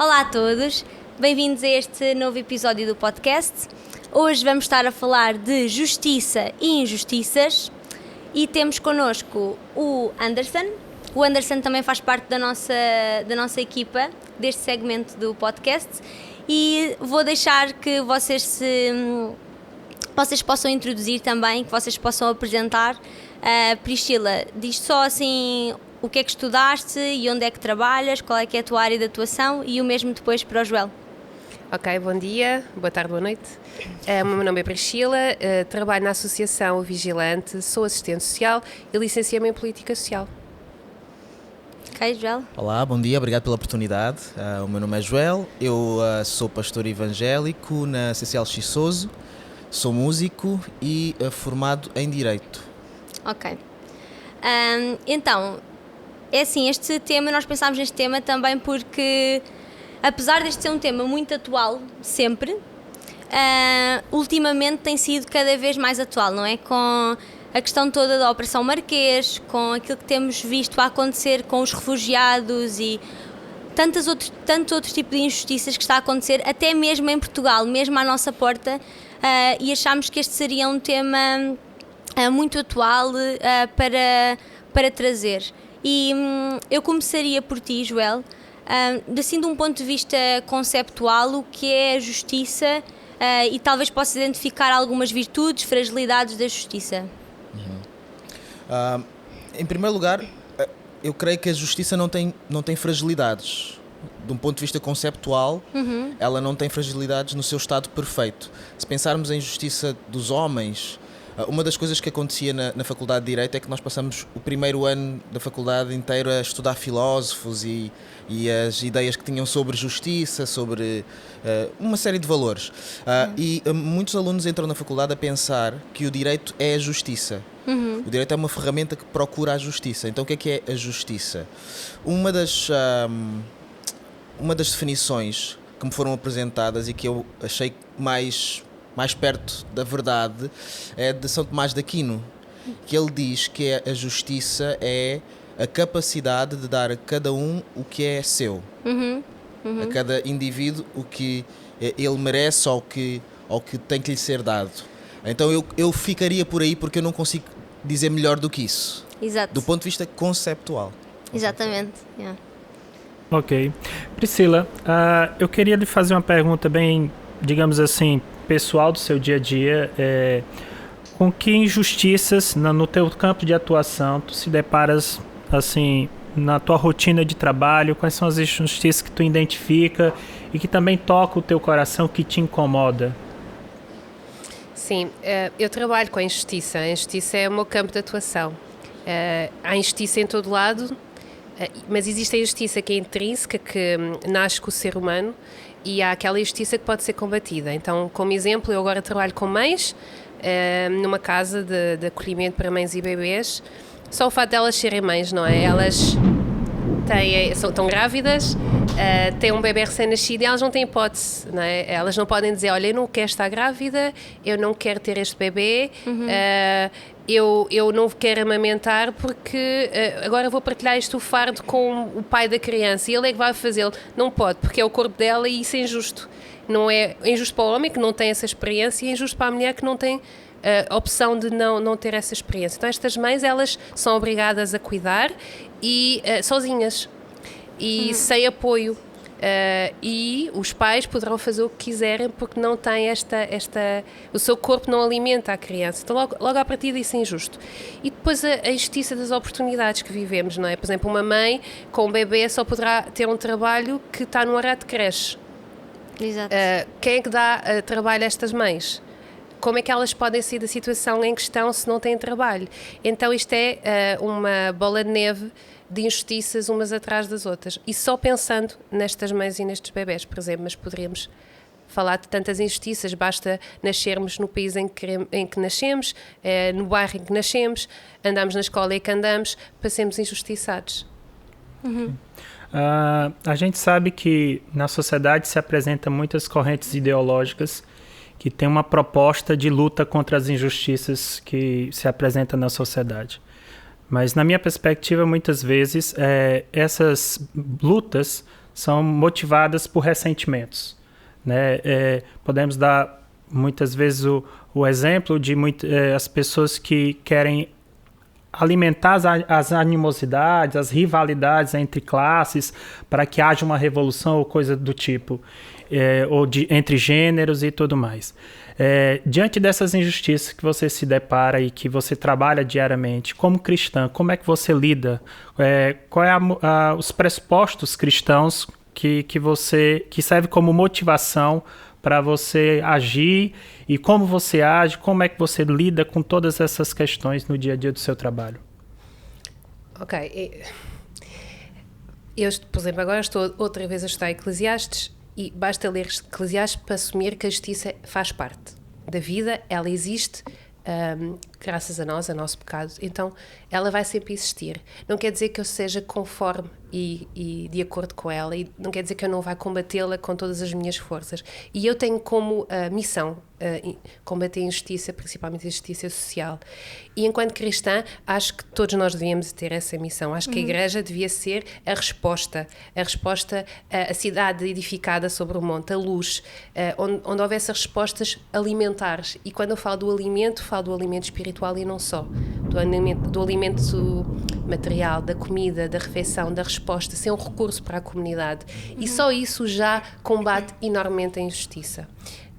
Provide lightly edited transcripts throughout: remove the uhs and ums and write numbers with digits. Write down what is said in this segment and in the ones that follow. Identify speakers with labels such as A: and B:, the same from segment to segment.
A: Olá a todos, bem-vindos a este novo episódio do podcast. Hoje vamos estar a falar de justiça e injustiças e temos connosco o Anderson. O Anderson também faz parte da nossa equipa deste segmento do podcast e vou deixar que vocês possam introduzir também, que vocês possam apresentar. Priscila, diz só assim o que é que estudaste e onde é que trabalhas, qual é que é a tua área de atuação e o mesmo depois para o Joel.
B: Ok, bom dia, boa tarde, boa noite. O meu nome é Priscila, trabalho na Associação Vigilante, sou assistente social e licenciei-me em Política Social.
A: Ok, Joel.
C: Olá, bom dia, obrigado pela oportunidade. O meu nome é Joel, eu sou pastor evangélico na CCL Chiçoso, sou músico e formado em Direito.
A: Ok. Então, é assim, nós pensámos neste tema também porque, apesar deste ser um tema muito atual, sempre, ultimamente tem sido cada vez mais atual, não é? Com a questão toda da Operação Marquês, com aquilo que temos visto a acontecer com os refugiados e tantos outros tipos de injustiças que está a acontecer, até mesmo em Portugal, mesmo à nossa porta, e achámos que este seria um tema muito atual para trazer. E eu começaria por ti, Joel, assim de um ponto de vista conceptual, o que é a justiça e talvez possas identificar algumas virtudes, fragilidades da justiça.
C: Em primeiro lugar, eu creio que a justiça não tem fragilidades. De um ponto de vista conceptual, ela não tem fragilidades no seu estado perfeito. Se pensarmos em justiça dos homens, uma das coisas que acontecia na Faculdade de Direito é que nós passamos o primeiro ano da faculdade inteiro a estudar filósofos e as ideias que tinham sobre justiça, sobre uma série de valores. E muitos alunos entram na faculdade a pensar que o direito é a justiça. O direito é uma ferramenta que procura a justiça. Então o que é a justiça? Uma das definições que me foram apresentadas e que eu achei mais perto da verdade é de São Tomás de Aquino, que ele diz que a justiça é a capacidade de dar a cada um o que é seu, a cada indivíduo o que ele merece ou que tem que lhe ser dado. Então eu ficaria por aí porque eu não consigo dizer melhor do que isso.
A: Exato.
C: Do ponto de vista conceptual.
A: Exatamente. Yeah.
D: Ok. Priscila, eu queria lhe fazer uma pergunta bem, digamos assim, pessoal do seu dia a dia. Com que injustiças no teu campo de atuação tu se deparas assim na tua rotina de trabalho? Quais são as injustiças que tu identifica e que também tocam o teu coração, que te incomoda?
B: Sim, eu trabalho com a injustiça. A injustiça é o meu campo de atuação. Há injustiça em todo lado, mas existe a injustiça que é intrínseca, que nasce com o ser humano, e há aquela injustiça que pode ser combatida. Então, como exemplo, eu agora trabalho com mães numa casa de acolhimento para mães e bebês. Só o fato de elas serem mães, não é? Elas estão grávidas, têm um bebê recém-nascido e elas não têm hipótese, não é? Elas não podem dizer, olha, eu não quero estar grávida, eu não quero ter este bebê, eu não quero amamentar porque agora vou partilhar este fardo com o pai da criança e ele é que vai fazê-lo. Não pode, porque é o corpo dela e isso é injusto. Não é injusto para o homem que não tem essa experiência e é injusto para a mulher que não tem a opção de não ter essa experiência. Então estas mães, elas são obrigadas a cuidar e sozinhas e sem apoio. E os pais poderão fazer o que quiserem porque não têm o seu corpo não alimenta a criança. Então logo à partida isso é injusto. E depois a injustiça das oportunidades que vivemos, não é? Por exemplo, uma mãe com um bebê só poderá ter um trabalho que está num horário de creche.
A: Exato.
B: Quem é que dá trabalho a estas mães? Como é que elas podem sair da situação em questão se não têm trabalho? Então isto é uma bola de neve de injustiças umas atrás das outras. E só pensando nestas mães e nestes bebés, por exemplo, mas poderíamos falar de tantas injustiças. Basta nascermos no país em que nascemos, no bairro em que nascemos, andamos na escola em que andamos, para sermos injustiçados.
D: A gente sabe que na sociedade se apresentam muitas correntes ideológicas que têm uma proposta de luta contra as injustiças que se apresentam na sociedade. Mas, na minha perspectiva, muitas vezes, essas lutas são motivadas por ressentimentos, né? Podemos dar muitas vezes o exemplo de as pessoas que querem alimentar as animosidades, as rivalidades entre classes para que haja uma revolução ou coisa do tipo, entre gêneros e tudo mais. Diante dessas injustiças que você se depara e que você trabalha diariamente, como cristã, como é que você lida? Qual é os pressupostos cristãos que serve como motivação para você agir e como você age, como é que você lida com todas essas questões no dia a dia do seu trabalho?
B: Ok. Eu, por exemplo, agora estou outra vez a estudar Eclesiastes e basta ler Eclesiastes para assumir que a justiça faz parte da vida, ela existe graças a nós, a nosso pecado, então ela vai sempre existir. Não quer dizer que eu seja conforme e de acordo com ela, e não quer dizer que eu não vá combatê-la com todas as minhas forças. E eu tenho como missão combater a injustiça, principalmente a injustiça social. E enquanto cristã, acho que todos nós devíamos ter essa missão. Acho que a Igreja devia ser a resposta, a cidade edificada sobre o monte, a luz, onde houvesse respostas alimentares. E quando eu falo do alimento espiritual e não só. Do alimento material, da comida, da refeição, da resposta, ser um recurso para a comunidade. E só isso já combate enormemente a injustiça.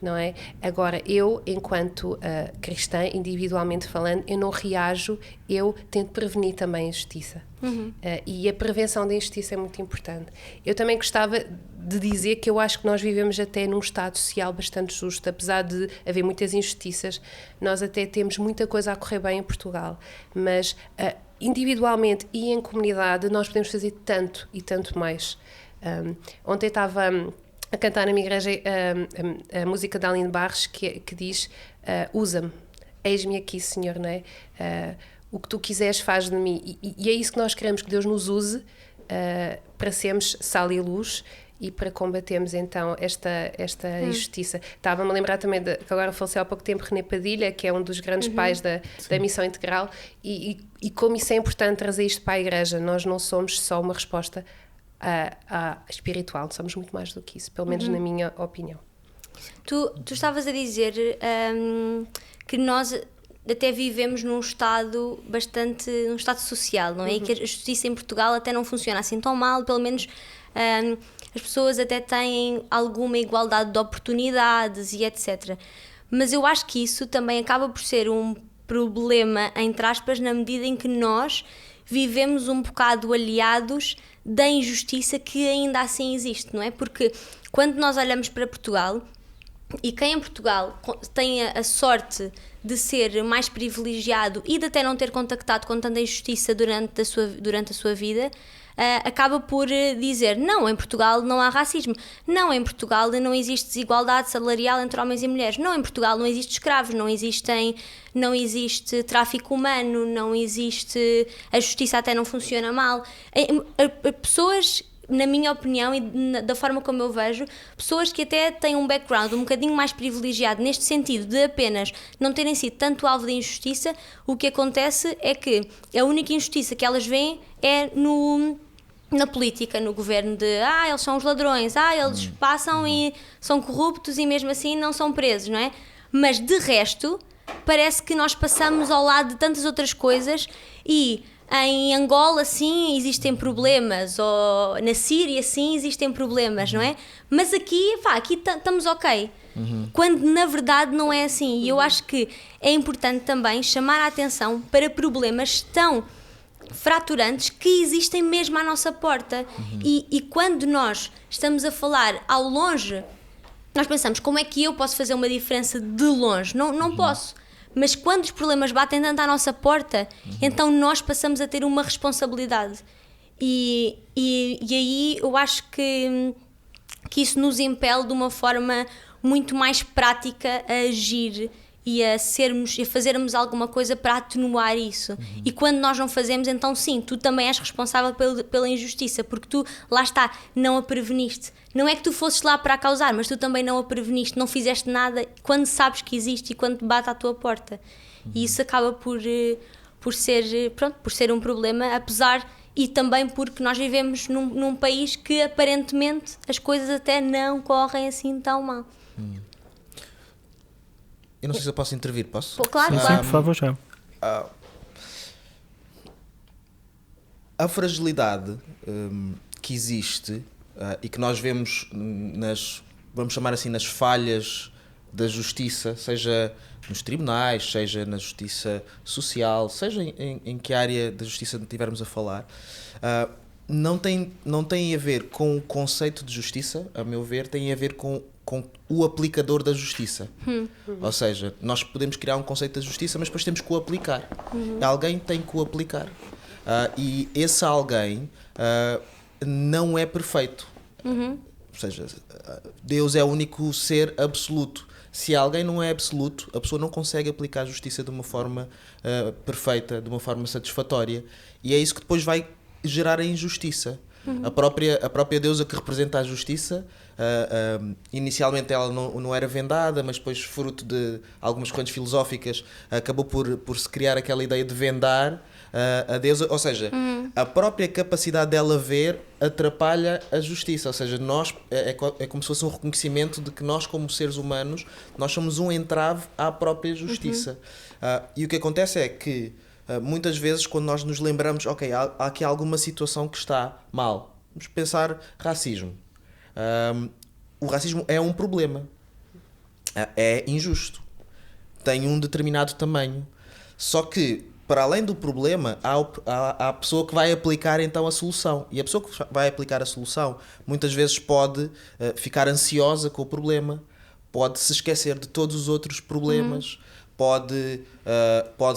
B: Não é? Agora, eu, enquanto cristã, individualmente falando, eu não reajo, eu tento prevenir também a injustiça. E a prevenção da injustiça é muito importante. Eu também gostava de dizer que eu acho que nós vivemos até num estado social bastante justo, apesar de haver muitas injustiças, nós até temos muita coisa a correr bem em Portugal, mas individualmente e em comunidade nós podemos fazer tanto e tanto mais. Ontem estava a cantar na minha igreja a música de Aline Barros que diz usa-me, eis-me aqui, Senhor, não é? O que tu quiseres faz de mim, e é isso que nós queremos, que Deus nos use para sermos sal e luz e para combatermos então esta injustiça. Estava-me a lembrar também que agora faleceu há pouco tempo René Padilha, que é um dos grandes pais da missão integral, e como isso é importante trazer isto para a igreja. Nós não somos só uma resposta espiritual, somos muito mais do que isso, pelo menos na minha opinião.
A: Tu estavas a dizer que nós até vivemos num estado social, não é? E que a justiça em Portugal até não funciona assim tão mal, pelo menos as pessoas até têm alguma igualdade de oportunidades e etc. Mas eu acho que isso também acaba por ser um problema, entre aspas, na medida em que nós vivemos um bocado aliados da injustiça que ainda assim existe, não é? Porque quando nós olhamos para Portugal, e quem em Portugal tem a sorte de ser mais privilegiado e de até não ter contactado com tanta injustiça durante a sua vida, acaba por dizer, não, em Portugal não há racismo, não, em Portugal não existe desigualdade salarial entre homens e mulheres, não, em Portugal não existe escravos, não existe tráfico humano, não existe, a justiça até não funciona mal. Pessoas, na minha opinião e da forma como eu vejo, pessoas que até têm um background um bocadinho mais privilegiado neste sentido de apenas não terem sido tanto alvo de injustiça, o que acontece é que a única injustiça que elas veem é na política, no governo, de eles são os ladrões, eles passam e são corruptos e mesmo assim não são presos, não é? Mas de resto, parece que nós passamos ao lado de tantas outras coisas. E em Angola, sim, existem problemas, ou na Síria, sim, existem problemas, não é? Mas aqui estamos ok. Quando na verdade não é assim. E eu acho que é importante também chamar a atenção para problemas tão fraturantes que existem mesmo à nossa porta. E quando nós estamos a falar ao longe, nós pensamos, como é que eu posso fazer uma diferença de longe? Não posso. Mas quando os problemas batem tanto à nossa porta, então nós passamos a ter uma responsabilidade. E aí eu acho que isso nos impele de uma forma muito mais prática a agir e a fazermos alguma coisa para atenuar isso. E quando nós não fazemos, então sim, tu também és responsável pela injustiça, porque tu, lá está, não a preveniste. Não é que tu fosses lá para a causar, mas tu também não a preveniste, não fizeste nada quando sabes que existe e quando te bate à tua porta. E isso acaba por ser um problema, apesar, e também porque nós vivemos num país que aparentemente as coisas até não correm assim tão mal.
C: Eu não sei se eu posso intervir, posso?
A: Pô, claro,
D: Sim, por favor, já.
C: A fragilidade que existe e que nós vemos vamos chamar assim, nas falhas da justiça, seja nos tribunais, seja na justiça social, seja em que área da justiça estivermos a falar, não tem a ver com o conceito de justiça, a meu ver, tem a ver com o aplicador da justiça. Ou seja, nós podemos criar um conceito da justiça, mas depois temos que o aplicar. Alguém tem que o aplicar. E esse alguém não é perfeito. Ou seja, Deus é o único ser absoluto. Se alguém não é absoluto, a pessoa não consegue aplicar a justiça de uma forma perfeita, de uma forma satisfatória. E é isso que depois vai gerar a injustiça. A própria deusa que representa a justiça, inicialmente ela não era vendada, mas depois, fruto de algumas correntes filosóficas, acabou por se criar aquela ideia de vendar a deusa. Ou seja, a própria capacidade dela ver atrapalha a justiça. Ou seja, nós, é como se fosse um reconhecimento de que nós, como seres humanos, nós somos um entrave à própria justiça. E o que acontece é que muitas vezes, quando nós nos lembramos, ok, há aqui alguma situação que está mal, vamos pensar racismo. O racismo é um problema, é injusto, tem um determinado tamanho, só que para além do problema há a pessoa que vai aplicar então a solução, e a pessoa que vai aplicar a solução muitas vezes pode ficar ansiosa com o problema, pode se esquecer de todos os outros problemas, pode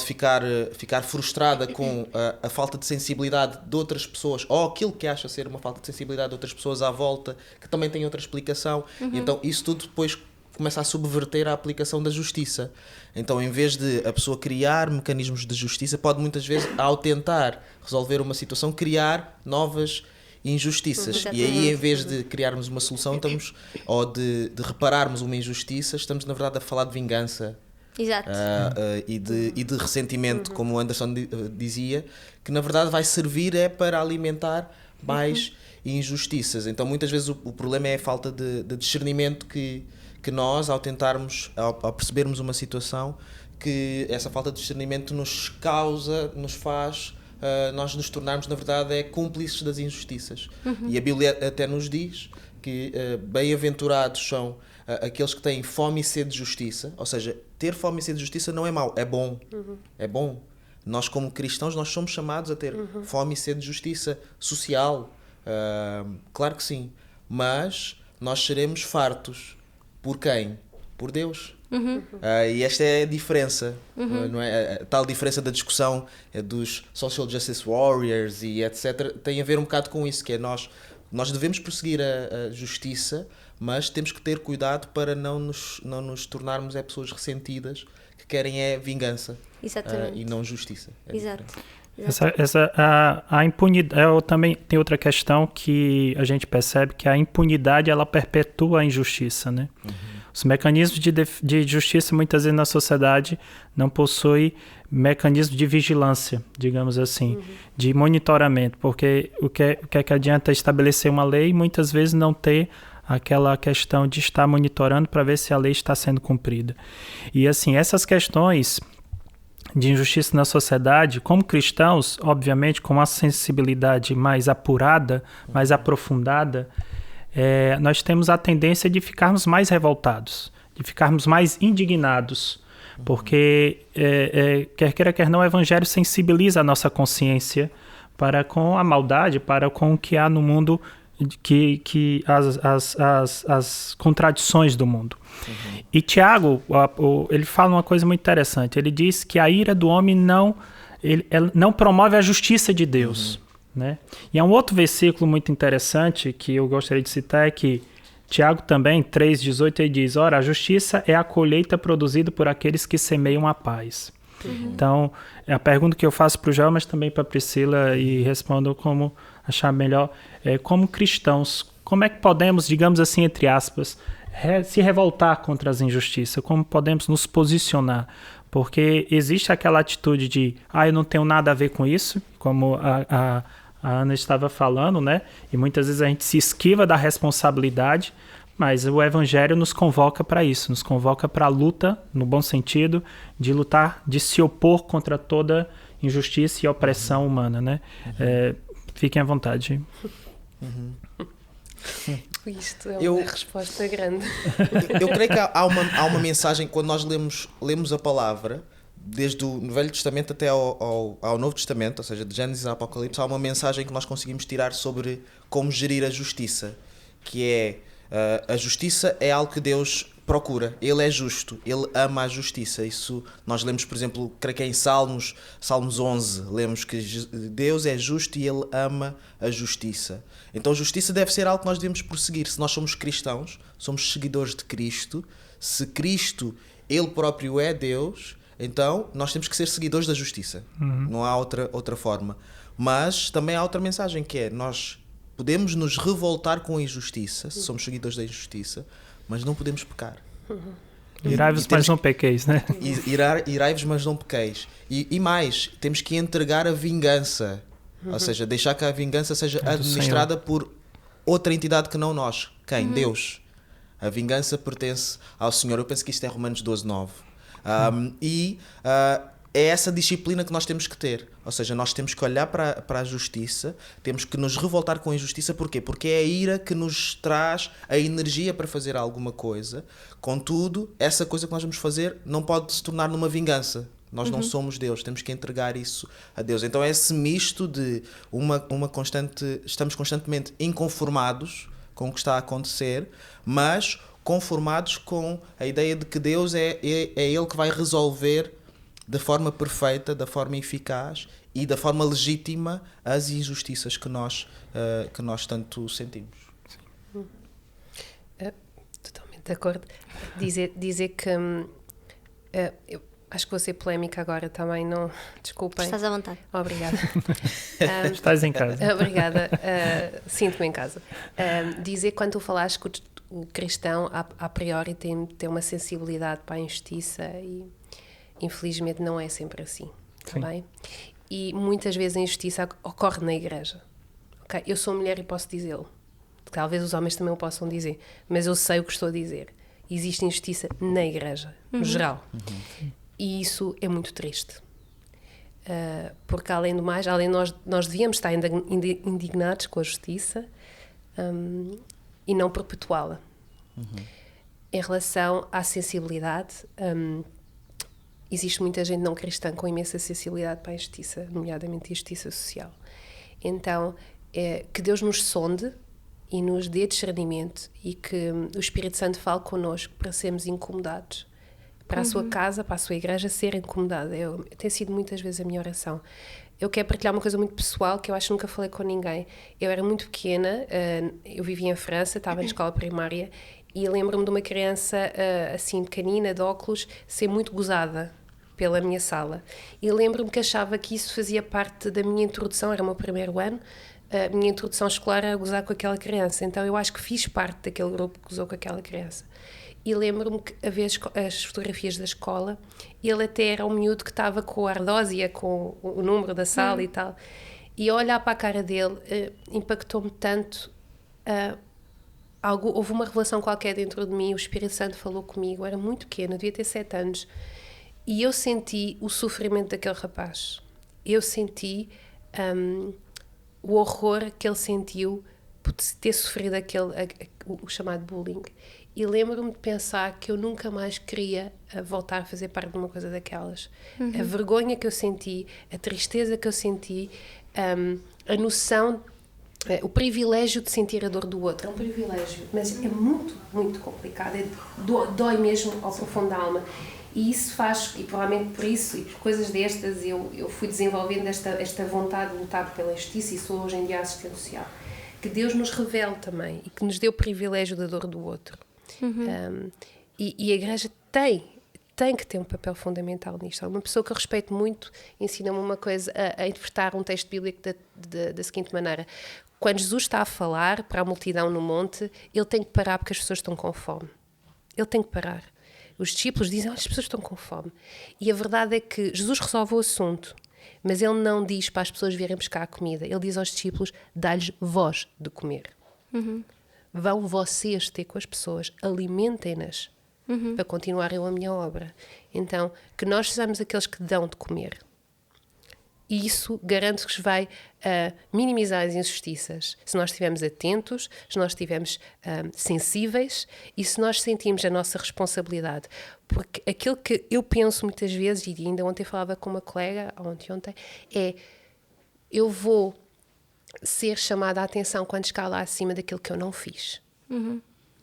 C: ficar frustrada com a falta de sensibilidade de outras pessoas, ou aquilo que acha ser uma falta de sensibilidade de outras pessoas à volta, que também tem outra explicação. Então isso tudo depois começa a subverter a aplicação da justiça. Então, em vez de a pessoa criar mecanismos de justiça, pode muitas vezes, ao tentar resolver uma situação, criar novas injustiças. E aí, em vez de criarmos uma solução, ou de repararmos uma injustiça, estamos na verdade a falar de vingança.
A: Exato.
C: E de ressentimento, como o Anderson dizia, que na verdade vai servir para alimentar mais injustiças. Então muitas vezes o problema é a falta de discernimento que nós, ao tentarmos, ao percebermos uma situação, que essa falta de discernimento nos faz nós nos tornarmos, na verdade, cúmplices das injustiças. E a Bíblia até nos diz que bem-aventurados são aqueles que têm fome e sede de justiça. Ou seja, ter fome e sede de justiça não é mau, é bom. É bom. Nós, como cristãos, nós somos chamados a ter fome e sede de justiça social. Claro que sim. Mas nós seremos fartos. Por quem? Por Deus. E esta é a diferença. Não é? A tal diferença da discussão dos social justice warriors e etc. tem a ver um bocado com isso, que é nós devemos perseguir a justiça, mas temos que ter cuidado para não nos tornarmos pessoas ressentidas que querem vingança. E não justiça.
A: Exato.
D: A impunidade, também tem outra questão que a gente percebe, que a impunidade ela perpetua a injustiça, né? Os mecanismos de justiça muitas vezes na sociedade não possuem mecanismo de vigilância, digamos assim, de monitoramento, porque o que é que adianta estabelecer uma lei e muitas vezes não ter aquela questão de estar monitorando para ver se a lei está sendo cumprida. E assim, essas questões de injustiça na sociedade, como cristãos, obviamente, com uma sensibilidade mais apurada, mais aprofundada, nós temos a tendência de ficarmos mais revoltados, de ficarmos mais indignados, porque, quer queira, quer não, o Evangelho sensibiliza a nossa consciência para com a maldade, para com o que há no mundo, as contradições do mundo. E Tiago, ele fala uma coisa muito interessante. Ele diz que a ira do homem não promove a justiça de Deus. Né? E há um outro versículo muito interessante que eu gostaria de citar, é que Tiago também, 3,18, ele diz: ora, a justiça é a colheita produzida por aqueles que semeiam a paz. Então, é a pergunta que eu faço para o João, mas também para a Priscila, e respondo como achar melhor. Como cristãos, como é que podemos, digamos assim, entre aspas, se revoltar contra as injustiças? Como podemos nos posicionar? Porque existe aquela atitude de, eu não tenho nada a ver com isso, como a Ana estava falando, né? E muitas vezes a gente se esquiva da responsabilidade, mas o Evangelho nos convoca para isso, nos convoca para a luta, no bom sentido, de lutar, de se opor contra toda injustiça e opressão humana, né? Fiquem à vontade.
B: Isto é uma resposta grande.
C: Eu creio que há uma mensagem, quando nós lemos a palavra, desde o Velho Testamento até ao Novo Testamento, ou seja, de Gênesis a Apocalipse, há uma mensagem que nós conseguimos tirar sobre como gerir a justiça, que é a justiça é algo que Deus procura, Ele é justo, Ele ama a justiça. Isso nós lemos, por exemplo, creio que é em Salmos 11, lemos que Deus é justo e Ele ama a justiça. Então justiça deve ser algo que nós devemos prosseguir. Se nós somos cristãos, somos seguidores de Cristo, se Cristo, Ele próprio é Deus, então nós temos que ser seguidores da justiça. Não há outra forma. Mas também há outra mensagem, que é: nós podemos nos revoltar com a injustiça, se somos seguidores da injustiça, mas não podemos pecar.
D: Irai-vos, mas não pequeis, né?
C: Irai-vos, mas não pequeis. E mais, temos que entregar a vingança. Ou seja, deixar que a vingança seja administrada por outra entidade que não nós. Quem? Deus. A vingança pertence ao Senhor. Eu penso que isto é Romanos 12:9. É essa disciplina que nós temos que ter. Ou seja, nós temos que olhar para a justiça, temos que nos revoltar com a injustiça. Porquê? Porque é a ira que nos traz a energia para fazer alguma coisa. Contudo, essa coisa que nós vamos fazer não pode se tornar numa vingança. Nós não somos Deus, temos que entregar isso a Deus. Então é esse misto de estamos constantemente inconformados com o que está a acontecer, mas conformados com a ideia de que Deus é Ele que vai resolver da forma perfeita, da forma eficaz e da forma legítima as injustiças que nós tanto sentimos.
B: Totalmente de acordo. Dizer que eu acho que vou ser polémica agora também, não, desculpem.
A: Estás à vontade.
B: Obrigada.
D: Estás em casa.
B: Obrigada. Sinto-me em casa. Dizer que quando tu falaste que o cristão a priori tem uma sensibilidade para a injustiça, e infelizmente não é sempre assim, tá bem? E muitas vezes a injustiça ocorre na igreja. Okay? Eu sou mulher e posso dizê-lo. Talvez os homens também o possam dizer, mas eu sei o que estou a dizer. Existe injustiça na igreja, no geral. E isso é muito triste. Porque além do mais, nós devíamos estar indignados com a justiça e não perpetuá-la. Em relação à sensibilidade, existe muita gente não cristã com imensa sensibilidade para a injustiça, nomeadamente a injustiça social. Então, que Deus nos sonde e nos dê discernimento, e que o Espírito Santo fale connosco para sermos incomodados, para a sua casa, para a sua igreja ser incomodada. Tem sido muitas vezes a minha oração. Eu quero partilhar uma coisa muito pessoal que eu acho que nunca falei com ninguém. Eu era muito pequena, eu vivia em França, estava na escola primária, e lembro-me de uma criança assim pequenina, de óculos, ser muito gozada pela minha sala. E lembro-me que achava que isso fazia parte da minha introdução, era o meu primeiro ano, a minha introdução escolar era gozar com aquela criança. Então eu acho que fiz parte daquele grupo que gozou com aquela criança. E lembro-me que a ver as fotografias da escola, ele até era um miúdo que estava com a ardósia, com o número da sala e tal. E olhar para a cara dele impactou-me tanto. Houve uma revelação qualquer dentro de mim, o Espírito Santo falou comigo, eu era muito pequena, devia ter 7 anos. E eu senti o sofrimento daquele rapaz. Eu senti o horror que ele sentiu por ter sofrido o chamado bullying. E lembro-me de pensar que eu nunca mais queria voltar a fazer parte de uma coisa daquelas. A vergonha que eu senti, a tristeza que eu senti, a noção, o privilégio de sentir a dor do outro. É um privilégio, mas é muito, muito complicado. Dói mesmo ao profundo da alma. E isso faz, e provavelmente por isso, e por coisas destas, eu fui desenvolvendo esta vontade de lutar pela justiça, e sou hoje em dia assistente social. Que Deus nos revele também, e que nos dê o privilégio da dor do outro. E a igreja tem que ter um papel fundamental nisto. Uma pessoa que eu respeito muito ensina-me uma coisa, a interpretar um texto bíblico da seguinte maneira: quando Jesus está a falar para a multidão no monte, ele tem que parar porque as pessoas estão com fome. Ele tem que parar. Os discípulos dizem: as pessoas estão com fome. E a verdade é que Jesus resolve o assunto, Mas ele não diz para as pessoas virem buscar a comida. Ele diz aos discípulos, dá-lhes vós de comer. Vão vocês ter com as pessoas, alimentem-nas para continuar eu a minha obra. Então, que nós sejamos aqueles que dão de comer. E isso garanto que vai minimizar as injustiças. Se nós estivermos atentos, se nós estivermos sensíveis e se nós sentimos a nossa responsabilidade. Porque aquilo que eu penso muitas vezes, e ainda ontem falava com uma colega, ontem, é eu vou ser chamada a atenção quando chegar lá acima daquilo que eu não fiz.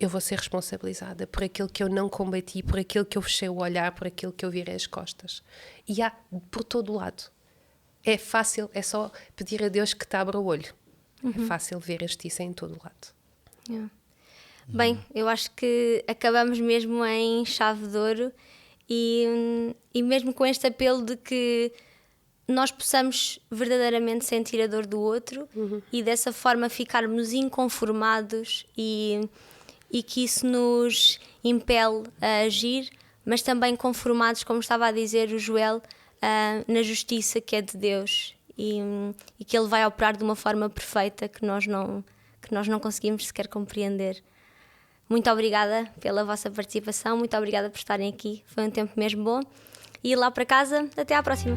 B: Eu vou ser responsabilizada por aquilo que eu não combati, por aquilo que eu fechei o olhar, por aquilo que eu virei as costas. E há por todo o lado. É fácil, é só pedir a Deus que te abra o olho. É fácil ver a justiça em todo o lado.
A: Bem, eu acho que acabamos mesmo em chave de ouro e mesmo com este apelo de que nós possamos verdadeiramente sentir a dor do outro e dessa forma ficarmos inconformados e que isso nos impele a agir, mas também conformados, como estava a dizer o Joel, na justiça que é de Deus e que Ele vai operar de uma forma perfeita que nós não conseguimos sequer compreender. Muito obrigada pela vossa participação, muito obrigada por estarem aqui, foi um tempo mesmo bom. E lá para casa, até à próxima.